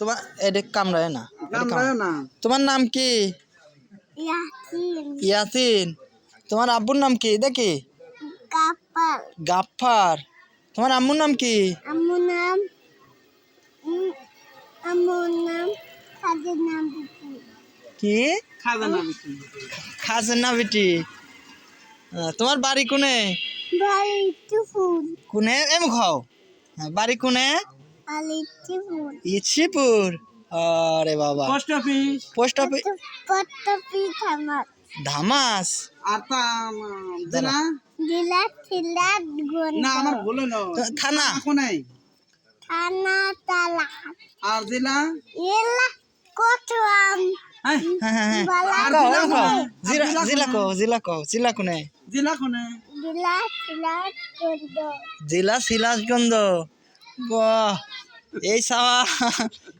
তোমার এটা কামড়ায় না, কামড়ায় না। তোমার নাম কি? ইয়াসিন। ইয়াসিন। তোমার আব্বুর নাম কি দেখি? গাফার। গাফফার। তোমার আম্মুর নাম কি? আম্মুর নাম আম্মুর নাম খাদিজা বিটি। কি? খাজানা বিটি। খাজনা বিটি। তোমার বাড়ি কোনে? বাড়ি ইতিপুর। কোনে এম খাও? বাড়ি কোনে? বাড়ি ইতিপুর। ইচ্ছিপুর। আরে বাবা, পোস্ট অফিস। পোস্ট অফিস পট্টপি থামার। ধামাস। আর তা জেলা। জেলা সিলাট গঞ্জ। না আমার ভুল হলো। থানা। কোনায়? থানা তালা। আর জেলা? এলা কোটরাম। হ্যাঁ হ্যাঁ হ্যাঁ হ্যাঁ। বালা কও, জেলা কও। কোনে? জিলা আর জিলা কও, জিলা কও, জিলা কোনে? জেলা কোনায়? জেলা সিলাট গঞ্জ। জেলা সিরাজগঞ্জ। বাহ, এই সাওয়া